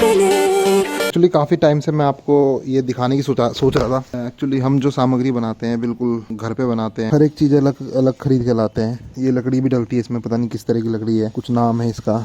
Actually काफ़ी time से मैं आपको ये दिखाने की सोच रहा था। एक्चुअली हम जो सामग्री बनाते हैं बिल्कुल घर पे बनाते हैं, हर एक चीज़ अलग अलग खरीद के लाते हैं। ये लकड़ी भी डलती है इसमें, पता नहीं किस तरह की लकड़ी है, कुछ नाम है इसका,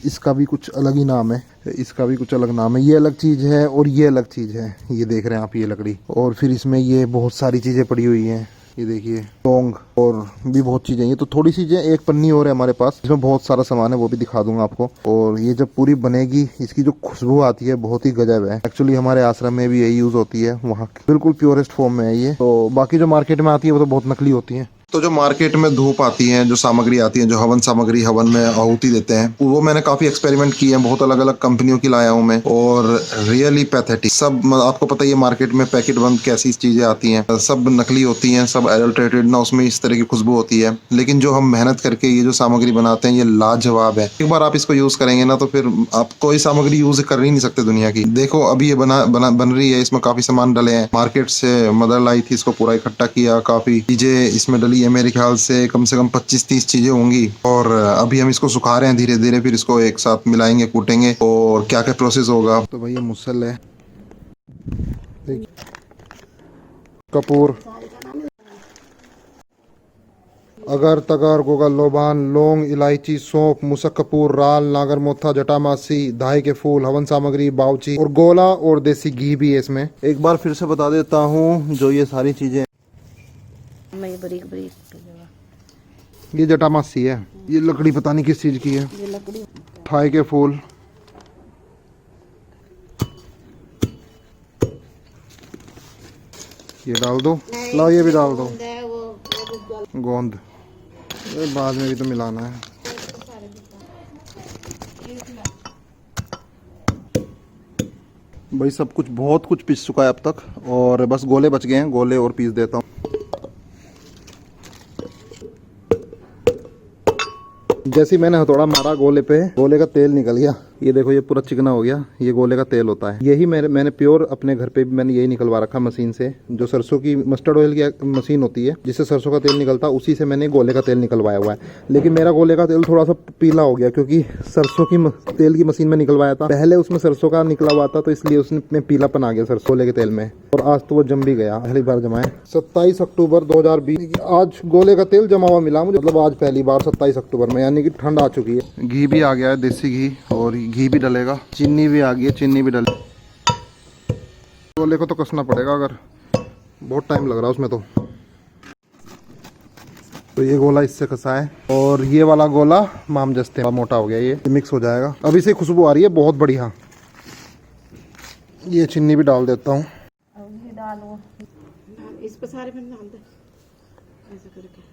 इसका भी कुछ अलग ही नाम है, इसका भी कुछ अलग नाम है। ये अलग चीज़ है और ये अलग चीज़ है। ये देख रहे हैं आप, ये लकड़ी, और फिर इसमें ये बहुत सारी चीज़ें पड़ी हुई हैं। ये देखिए टोंग और भी बहुत चीज़ें। ये तो थोड़ी चीज़ें, एक पन्नी और है हमारे पास, इसमें बहुत सारा सामान है, वो भी दिखा दूंगा आपको। और ये जब पूरी बनेगी, इसकी जो खुशबू आती है बहुत ही गजब है। एक्चुअली हमारे आश्रम में भी यही यूज़ होती है, वहाँ बिल्कुल प्योरेस्ट फॉर्म में है ये। तो बाकी जो मार्केट में आती है वो तो बहुत नकली होती है। तो जो मार्केट में धूप आती है, जो सामग्री आती है, जो हवन सामग्री हवन में आहुति देते हैं, वो मैंने काफी एक्सपेरिमेंट किए हैं, बहुत अलग अलग कंपनियों की लाया हूँ मैं, और रियली पैथेटिक। सब आपको पता ही है मार्केट में पैकेट बंद कैसी चीजें आती हैं, सब नकली होती हैं, सब एडल्ट्रेटेड, ना उसमें इस तरह की खुशबू होती है। लेकिन जो हम मेहनत करके ये जो सामग्री बनाते हैं, ये लाजवाब है। एक बार आप इसको यूज करेंगे ना, तो फिर आप कोई सामग्री यूज कर ही नहीं सकते दुनिया की। देखो अभी ये बन रही है, इसमें काफी सामान डले हैं, मार्केट से मदर लाई थी, इसको पूरा इकट्ठा किया, काफी चीजें इसमें डली। ये मेरे ख्याल से कम 25-30 चीजें होंगी। और अभी हम इसको सुखा रहे हैं धीरे धीरे, फिर इसको एक साथ मिलाएंगे, कूटेंगे, और क्या क्या प्रोसेस होगा। तो भाई ये मुसल है, कपूर, अगर तगर गोगा लोबान, लौंग, इलायची, सौंफ, मुसक कपूर, राल, नागर मोथा, जटामासी, धाई के फूल, हवन सामग्री, बाउची और गोला और देसी घी भी है इसमें। एक बार फिर से बता देता हूँ जो ये सारी चीजें। ये जटामासी है, ये लकड़ी पता नहीं किस चीज की है, ये लकड़ी थाई के फूल, ये डाल दो, लाओ ये भी डाल दो, गोंद, ये बाद में भी तो मिलाना है। भाई सब कुछ, बहुत कुछ पीस चुका है अब तक, और बस गोले बच गए हैं, गोले और पीस देता हूँ। जैसे मैंने हथौड़ा मारा गोले पे, गोले का तेल निकल गया। ये देखो, ये पूरा चिकना हो गया, ये गोले का तेल होता है। यही मैंने प्योर अपने घर पे भी मैंने यही निकलवा रखा मशीन से, जो सरसों की मस्टर्ड ऑयल की मशीन होती है जिससे सरसों का तेल निकलता है, उसी से मैंने गोले का तेल निकलवाया हुआ है। लेकिन मेरा गोले का तेल थोड़ा सा पीला हो गया, क्योंकि सरसों की तेल की मशीन में निकलवाया था, पहले उसमें सरसों का निकला हुआ था, तो इसलिए उसमें पीलापन आ गया सरसों गोले के तेल में, और आज तो वो जम भी गया, पहली बार जमाए। 27 अक्टूबर 2020 आज गोले का तेल जमा हुआ मिला मुझे, मतलब आज पहली बार 27 अक्टूबर में, यानी कि ठंड आ चुकी है। घी भी आ गया है, देसी घी, और घी भी डलेगा, चीनी भी आ गई है, चीनी भी डले। गोले को तो कसना पड़ेगा, अगर बहुत टाइम लग रहा है उसमें तो ये गोला इससे कसा है, और ये वाला गोला माम जस्ते मोटा हो गया, ये मिक्स हो जाएगा। अभी से खुशबू आ रही है बहुत बढ़िया। ये चीनी भी डाल देता हूँ, इस पर सारे में डाल दे ऐसे करके।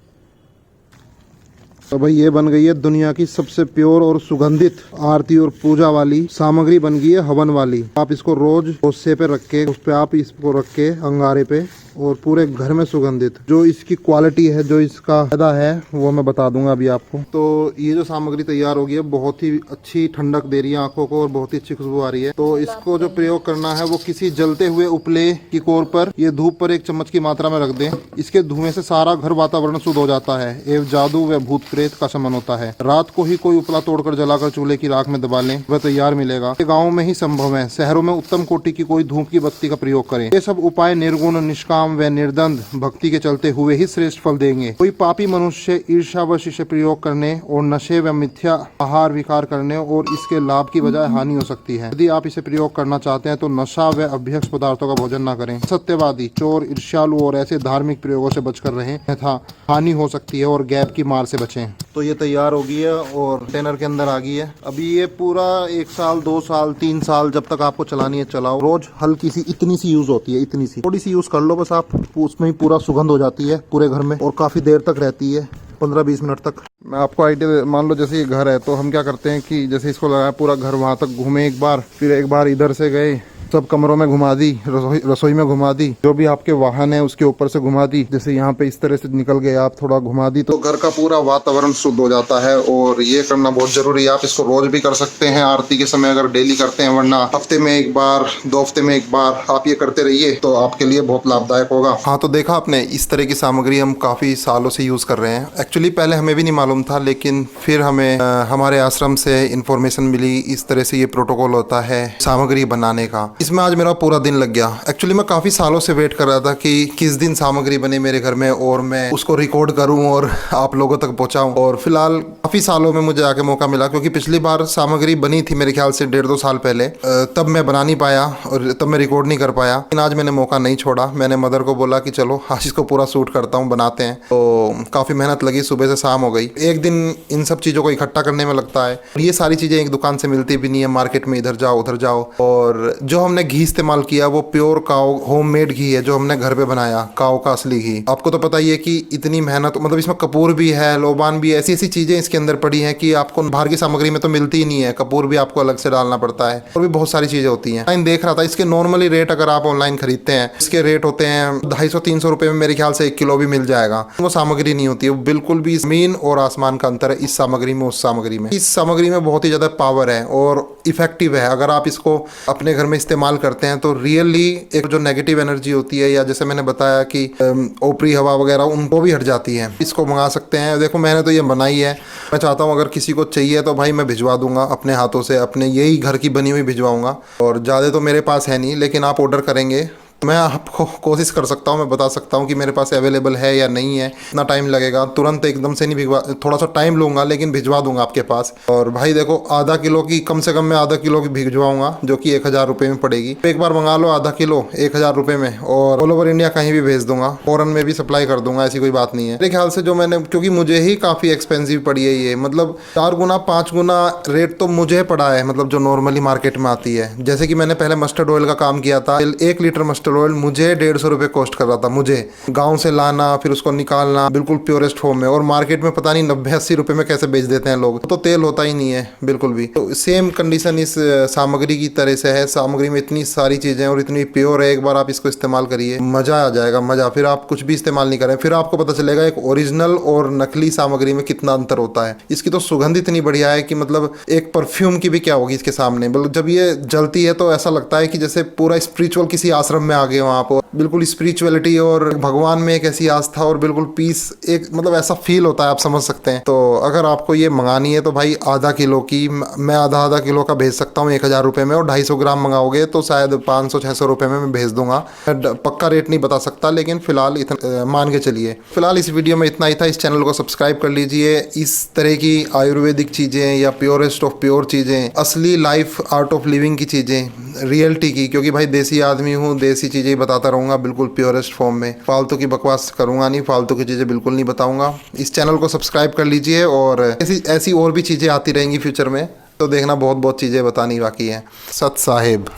तो भाई ये बन गई है दुनिया की सबसे प्योर और सुगंधित आरती और पूजा वाली सामग्री, बन गई है हवन वाली। आप इसको रोज कोसे पे रख के, उस पे आप इसको रख के अंगारे पे, और पूरे घर में सुगंधित। जो इसकी क्वालिटी है, जो इसका फायदा है, वो मैं बता दूंगा अभी आपको। तो ये जो सामग्री तैयार होगी है, बहुत ही अच्छी ठंडक दे रही है आंखों को, और बहुत ही अच्छी खुशबू आ रही है। तो इसको जो प्रयोग करना है, वो किसी जलते हुए उपले की कोर पर, ये धूप पर 1 चम्मच की मात्रा में रख दें। इसके धुएं से सारा घर वातावरण शुद्ध हो जाता है, एवं जादू व भूत प्रेत का शमन होता है। रात को ही कोई उपला तोड़कर जलाकर चूल्हे की राख में दबा लें, वह तैयार मिलेगा। गाँव में ही संभव है, शहरों में उत्तम कोटि की कोई धूप की बत्ती का प्रयोग करें। ये सब उपाय निर्गुण, निष्काम व निर्दंड भक्ति के चलते हुए ही श्रेष्ठ फल देंगे। कोई पापी मनुष्य ईर्ष्यावश इसे प्रयोग करने और नशे व मिथ्या आहार विकार करने और इसके लाभ की बजाय हानि हो सकती है। यदि आप इसे प्रयोग करना चाहते हैं तो नशा व अभ्यक्त पदार्थों का भोजन न करें। सत्यवादी, चोर, ईर्ष्यालु और ऐसे धार्मिक प्रयोगों से बचकर रहें, तथा हानि हो सकती है, और गैप की मार से बचें। तो ये तैयार हो गई है और कंटेनर के अंदर आ गई है। अभी ये पूरा 1 साल, 2 साल, 3 साल जब तक आपको चलानी है चलाओ। रोज हल्की सी, इतनी सी यूज होती है, इतनी सी, थोड़ी सी यूज कर लो बस आप, उसमें ही पूरा सुगंध हो जाती है पूरे घर में, और काफी देर तक रहती है, 15-20 मिनट तक। मैं आपको आइडिया, मान लो जैसे ये घर है, तो हम क्या करते हैं कि जैसे इसको लगाया, पूरा घर वहां तक घूमे एक बार, फिर एक बार इधर से गए, सब कमरों में घुमा दी, रसोई में घुमा दी, जो भी आपके वाहन है उसके ऊपर से घुमा दी। जैसे यहाँ पे इस तरह से निकल गए आप, थोड़ा घुमा दी तो घर का पूरा वातावरण शुद्ध हो जाता है। और ये करना बहुत जरूरी है। आप इसको रोज भी कर सकते हैं आरती के समय अगर डेली करते हैं, वरना हफ्ते में एक बार, 2 हफ्ते में एक बार आप ये करते रहिए तो आपके लिए बहुत लाभदायक होगा। हाँ, तो देखा आपने, इस तरह की सामग्री हम काफी सालों से यूज कर रहे हैं। एक्चुअली पहले हमें भी नहीं मालूम था, लेकिन फिर हमें हमारे आश्रम से इन्फॉर्मेशन मिली, इस तरह से ये प्रोटोकॉल होता है सामग्री बनाने का। इसमें आज मेरा पूरा दिन लग गया। एक्चुअली मैं काफी सालों से वेट कर रहा था कि किस दिन सामग्री बने मेरे घर में और मैं उसको रिकॉर्ड करूं और आप लोगों तक पहुंचाऊं। और फिलहाल काफी सालों में मुझे आके मौका मिला, क्योंकि पिछली बार सामग्री बनी थी मेरे ख्याल से 1.5-2 साल पहले, तब मैं बना नहीं पाया और तब मैं रिकॉर्ड नहीं कर पाया। लेकिन आज मैंने मौका नहीं छोड़ा। मैंने मदर को बोला कि चलो आज इसको पूरा शूट करता हूँ, बनाते हैं। तो काफी मेहनत लगी, सुबह से शाम हो गई। एक दिन इन सब चीजों को इकट्ठा करने में लगता है। ये सारी चीजें एक दुकान से मिलती भी नहीं है, मार्केट में इधर जाओ उधर जाओ। और जो हमने घी इस्तेमाल किया वो प्योर काऊ होममेड घी है, जो हमने घर पे बनाया, काऊ का असली घी। आपको तो पता ही है कि इतनी मेहनत, मतलब इसमें कपूर भी है, लोबान भी है, ऐसी ऐसी चीजें इसके अंदर पड़ी हैं कि आपको बाहर की सामग्री में तो मिलती ही नहीं है। कपूर भी आपको अलग से डालना पड़ता है और भी बहुत सारी चीजें होती हैं। ऑनलाइन देख रहा था, इसके नॉर्मली रेट अगर आप ऑनलाइन खरीदते हैं, इसके रेट होते हैं 250-300 रुपए में मेरे ख्याल से 1 किलो भी मिल जाएगा। वो सामग्री नहीं होती है, वो बिल्कुल भी जमीन और आसमान का अंतर है इस सामग्री में उस सामग्री में। इस सामग्री में बहुत ही ज्यादा पावर है और इफेक्टिव है। अगर आप इसको अपने घर में इस्तेमाल करते हैं तो रियली एक जो नेगेटिव एनर्जी होती है, या जैसे मैंने बताया कि ऊपरी हवा वगैरह, उनको भी हट जाती है। इसको मंगा सकते हैं। देखो मैंने तो ये बनाई है। मैं चाहता हूँ अगर किसी को चाहिए तो भाई मैं भिजवा दूंगा अपने हाथों से, अपने यही घर की बनी हुई भिजवाऊंगा। और ज़्यादा तो मेरे पास है नहीं, लेकिन आप ऑर्डर करेंगे मैं आपको कोशिश कर सकता हूँ, मैं बता सकता हूँ कि मेरे पास अवेलेबल है या नहीं है। इतना टाइम लगेगा, तुरंत एकदम से नहीं भिजवा, थोड़ा सा टाइम लूँगा लेकिन भिजवा दूंगा आपके पास। और भाई देखो, आधा किलो की, कम से कम मैं आधा किलो की भिजवाऊंगा, जो कि 1000 रुपये में पड़ेगी। एक बार मंगा लो आधा किलो 1000 रुपये में, और ऑल ओवर इंडिया कहीं भी भेज दूंगा, फॉरन में भी सप्लाई कर दूंगा, ऐसी कोई बात नहीं है। मेरे ख्याल से जो मैंने, क्योंकि मुझे ही काफ़ी एक्सपेंसिव पड़ी है ये, मतलब 4 गुना 5 गुना रेट तो मुझे पड़ा है, मतलब जो नॉर्मली मार्केट में आती है। जैसे कि मैंने पहले मस्टर्ड ऑयल का काम किया था। 1 लीटर मस्टर्ड ऑयल मुझे 150 रुपये कॉस्ट कर रहा था, मुझे गांव से लाना, फिर उसको निकालना बिल्कुल प्योरेस्ट फॉर्म में। और मार्केट में पता नहीं 90-80 रुपये में कैसे बेच देते हैं लोग, तो तेल होता ही नहीं है बिल्कुल भी। तो सेम कंडीशन इस सामग्री की तरह से है। सामग्री में इतनी सारी चीज़ें और इतनी प्योर है, एक बार आप इसको इस्तेमाल करिए, मज़ा आ जाएगा, मज़ा। फिर आप कुछ भी इस्तेमाल नहीं करें, फिर आपको पता चलेगा एक ओरिजिनल और नकली सामग्री में कितना अंतर होता है। इसकी तो सुगंध इतनी बढ़िया है कि मतलब एक परफ्यूम की भी क्या होगी इसके सामने। मतलब जब ये जलती है तो ऐसा लगता है कि जैसे पूरा स्पिरिचुअल किसी आश्रम में आ गए हो आप। बिल्कुल स्पिरिचुअलिटी और भगवान में एक ऐसी आस्था और बिल्कुल पीस, एक मतलब ऐसा फील होता है, आप समझ सकते हैं। तो अगर आपको ये मंगानी है तो भाई आधा किलो की मैं आधा किलो का भेज सकता हूँ 1000 रुपये में, और 250 ग्राम मंगाओगे तो शायद 500-600 रुपये में मैं भेज दूंगा। पक्का रेट नहीं बता सकता, लेकिन फिलहाल इतना मान के चलिए। फिलहाल इस वीडियो में इतना ही था। इस चैनल को सब्सक्राइब कर लीजिए। इस तरह की आयुर्वेदिक चीज़ें या प्योरेस्ट ऑफ प्योर चीज़ें, असली लाइफ आर्ट ऑफ लिविंग की चीज़ें, रियलिटी की, क्योंकि भाई देसी आदमी हूँ, देसी चीज़ें बताता रहूँगा बिल्कुल प्योरेस्ट फॉर्म में। फालतू की बकवास करूँगा नहीं, फालतू की चीज़ें बिल्कुल नहीं बताऊँगा। इस चैनल को सब्सक्राइब कर लीजिए, और ऐसी और भी चीज़ें आती रहेंगी फ्यूचर में, तो देखना बहुत चीज़ें बतानी बाकी हैं। सत साहेब।